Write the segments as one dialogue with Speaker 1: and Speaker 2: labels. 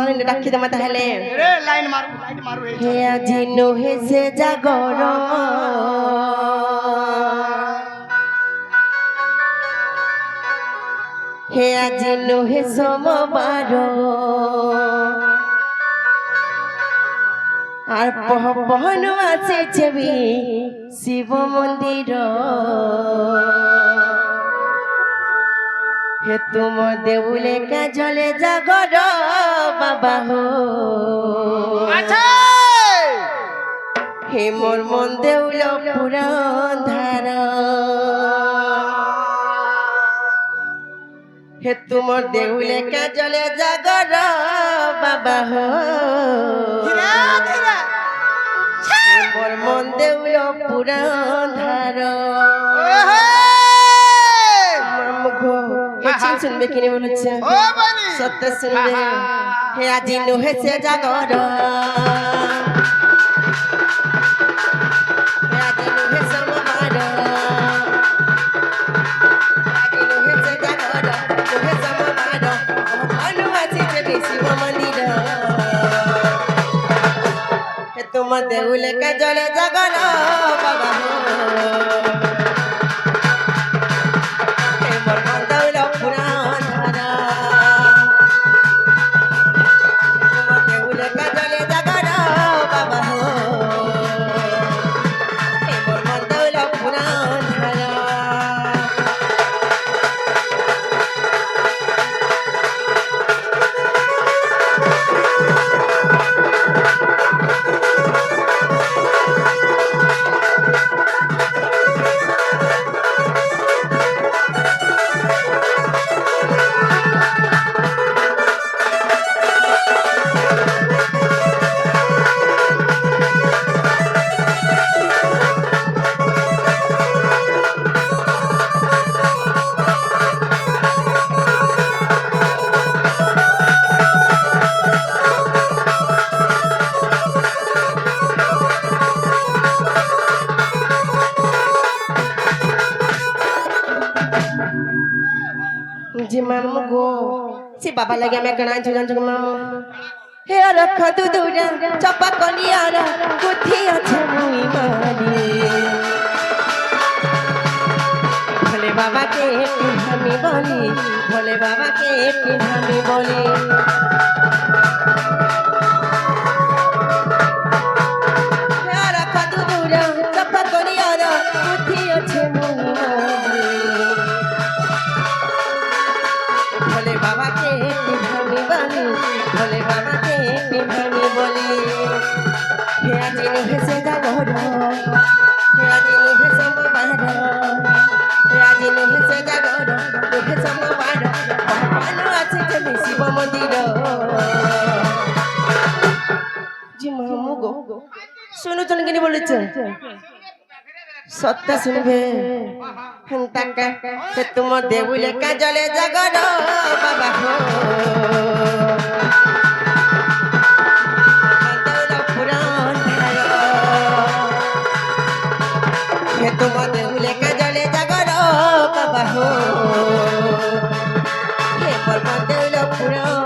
Speaker 1: Line রাখি দমা তাহলে
Speaker 2: রে লাইন মারু
Speaker 1: হে আজি নহে সে জাগর হে আজি নহে সোমবার আর পহন আছে ছবি শিব মন্দির হে তুম দেউলে কা জলে জাগর বাবা হো
Speaker 2: আচ্ছা
Speaker 1: হে মোর মন দেউল পুরাণ ধারা হে তুমর দেউলে কা জলে জাগর বাবা হো
Speaker 2: ধীরে ধীরে
Speaker 1: হে মোর মন দেউল পুরাণ ধারা মামগো হেচিন শুনবে কিনে বলছে
Speaker 2: ও বলি
Speaker 1: সত্য শুনবে হে আজি নহেছে জাগর হে আজি নহেছে সোমবার আজি নহেছে জাগর নহে সোমবার অনু আছে যে শিব মন্দির হে তোমার দেউলে কা জলে জাগর বাবা হো जी मामू गो से बाबा लगे मैं कना जुगन जुग मामू हे रख तू दूरा चपा कलियारा कुथी अच्छा मुई मारी भोले बाबा के हमी बोली भोले बाबा के हमी बोली हे रख तू दूरा चपा कलियारा कुथी अच्छा मुई मारी भोले बाबा के हमी बोली भोले बाबा के हमी बोली हे আজি নহেছে জাগর হে আজি নহে সোমবার হে আজি নহেছে জাগর নহে সোমবার অনু আছে যে শিব মন্দির জি মামু গো শুনো চল কিনে বলেছে সত্য শুনবে হন্তাকা সে তুম দেউলে কা জলে জাগর বাবা হো পুরাণ হে তুম দেউলে কা জলে জাগর বাবা হো হে পরম দেউল পুরাণ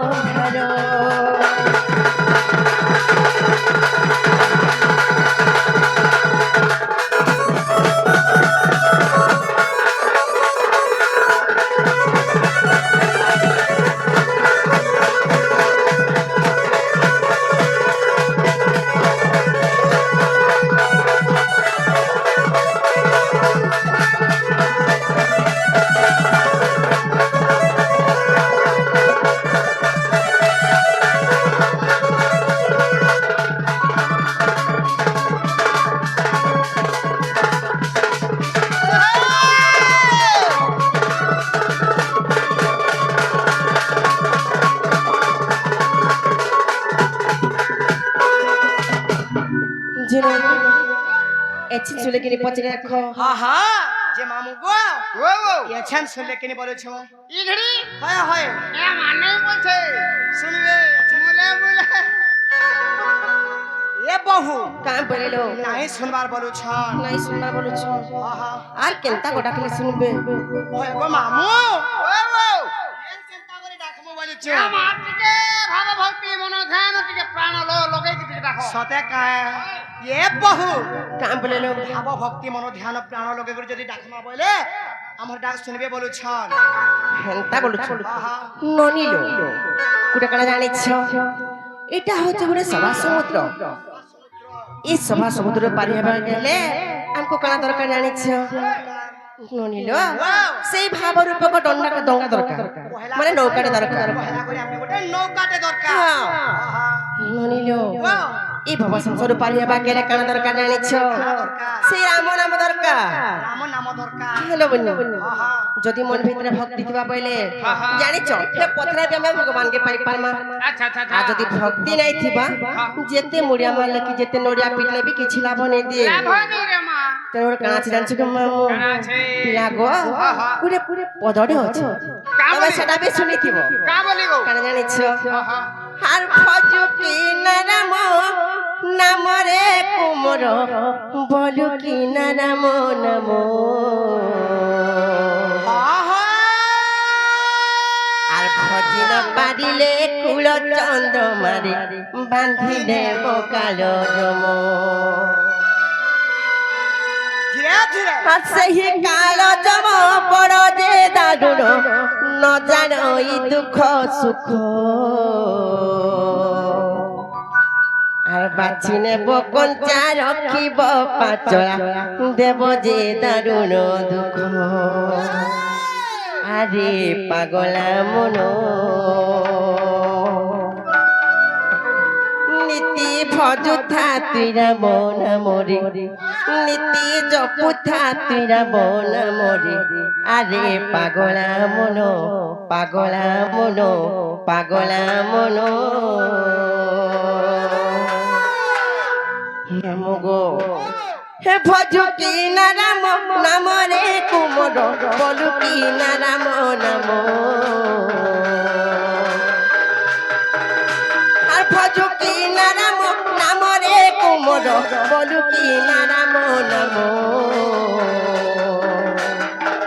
Speaker 1: এচিন চলে কিনে পচে রাখো
Speaker 2: হ্যাঁ হ্যাঁ যে মামু গো ও এছেন শুনলে কিনে বলেছো
Speaker 3: ইঘড়ি
Speaker 2: হয় হয়
Speaker 3: এ মানে বলছে
Speaker 2: শুনবে
Speaker 3: বলে বলে
Speaker 2: এ বহু
Speaker 1: কাম বলিলো
Speaker 2: নাই শুনবার বলুছ
Speaker 1: নাই শুনবা বলছ
Speaker 2: আহা
Speaker 1: আর কেনতা গোটা খেলে শুনবে
Speaker 2: হয় গো মামু ও এন চিন্তা করে ডাকমু বলি ଚାହୁଁଛୁ
Speaker 3: আমার ଟିକେ ভাব ভক্তি মন ধ্যান ଟିକେ প্রাণ লগাইକି ଟିକେ ডাক
Speaker 2: সতে কায় এ বহু
Speaker 1: কাম বলেলো
Speaker 2: ভাব ভক্তি মন ধ্যান প্রাণ লগে করে যদি ডাকমা বলে আমার ডাক শুনবে বলুছন
Speaker 1: হেন্তা বলুছ
Speaker 2: আহা
Speaker 1: ননিলো কোটা কানা জানিছ এটা হচ্ছে গোটে সভা সমুদ্র এই সভা সমুদ্র পারি হবার গেলে আমকো কানা দরকার জানিছ ননিলো সেই ভাব রূপক ডঙ্গা দরকার মানে নৌকাটা দরকার
Speaker 2: পহেলা করে আপনি গোটে নৌকাতে দরকার
Speaker 1: হ্যাঁ।
Speaker 2: আহা
Speaker 1: ননিলো এই ভব সংসার পারি হবার গেলে কানা দরকার জানিছ সেই রাম নাম দরকার
Speaker 2: রাম নাম দরকার
Speaker 1: হ্যালো বন্ধু
Speaker 2: আহা
Speaker 1: যদি মন ভিতরে ভক্তি থিবা বইলে জানিছ সে পথরে আমি ভগবান কে পাই পারমা
Speaker 3: আচ্ছা আচ্ছা
Speaker 1: আর যদি ভক্তি নাই থিবা যেতে মুড়িয়া মারলে কি যেতে নড়িয়া পিটলে বি কিছু লাভ নেই দিয়ে
Speaker 3: লাভ নেই রে মা
Speaker 1: তোর কানা আছে জানিছ কি মামু
Speaker 3: কানা আছে
Speaker 1: পিলা গো পুরে পুরে পদড়ে আছে তবে সেটা বি শুনিথিব
Speaker 3: কা বলি গো
Speaker 1: কানা জানিছ
Speaker 3: আহা
Speaker 1: আর ভজু কি নারাম নামরে কুমর বলু কি নারাম নাম
Speaker 2: আহা
Speaker 1: আর ভজিন পারিলে কুল চন্দ্রমারে বান্ধিলে বকাল জম
Speaker 2: ধীরে ধীরে
Speaker 1: আর সেই কাল জম বড় যে দারুণ ন জানই দুঃখ সুখ আর বাছি নেব কঞ্চা রখিব পাচরা দেব যে দারুণ দুঃখ আরে পাগলা মন নীতি ভজুথা তুইরা মনা মরে নীতি জপুথা তুইরা মনা মরে আরে পাগলা মন পাগলা মন পাগলা মন নামগো হে ভজু কি নারাম নামরে কুমর বলু কি নারাম নাম আর ভজু কি নারাম নামরে কুমর বলু কি নারাম নাম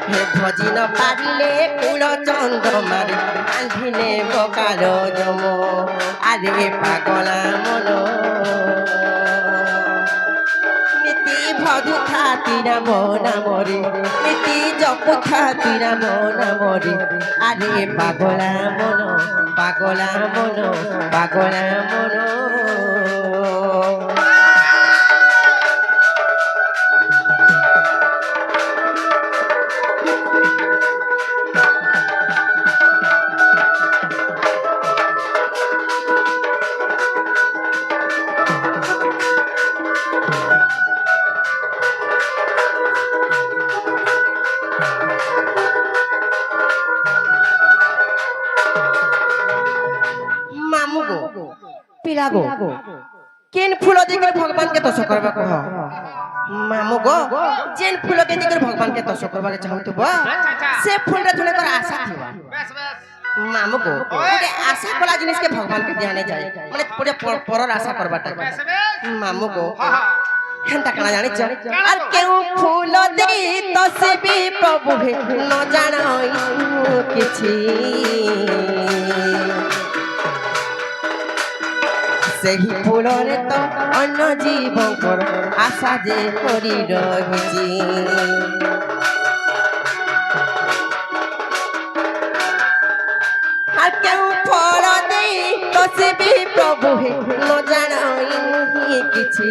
Speaker 1: হে ভজি ন পারিলে কুল চন্দ্রমারে আন্ধিলে বকাল জম আরে পাগলা মন নীতি ভজু খাতিরা মনা মরে নীতি জপু খাতিরা মনা মরে আরে পাগলা মন পাগলা মন পাগলা মন মামু গো পিলা গো কেন ফুল দিকে ভগবান কে তস করবা কহ মামু গো যেন ফুল কে দিকে ভগবান কে তস করবা কে চাহুতব
Speaker 3: আচ্ছা আচ্ছা
Speaker 1: সে ফুলটা ধরে কর আশা থিবা
Speaker 3: বেশ বেশ
Speaker 1: মামু গো গোটে আশা কলা জিনিস কে ভগবান কে দিয়ানে যায় মানে পুরে পরর আশা করবাটা
Speaker 3: বেশ বেশ
Speaker 1: মামু গো
Speaker 3: আহা
Speaker 1: হেন্তা কানা জানিছ আর কেউ ফুল দেই তসে বি প্রভু হে ন জানাই কিছু ସେହି ଫୁଲରେ ତ ଅନ୍ୟ ଜୀବଙ୍କର ଆଶା ଯେ କରି ରହିଛି আর কেউ ফল দেই তো সে বি প্রভু হে ন জানাই କିଛି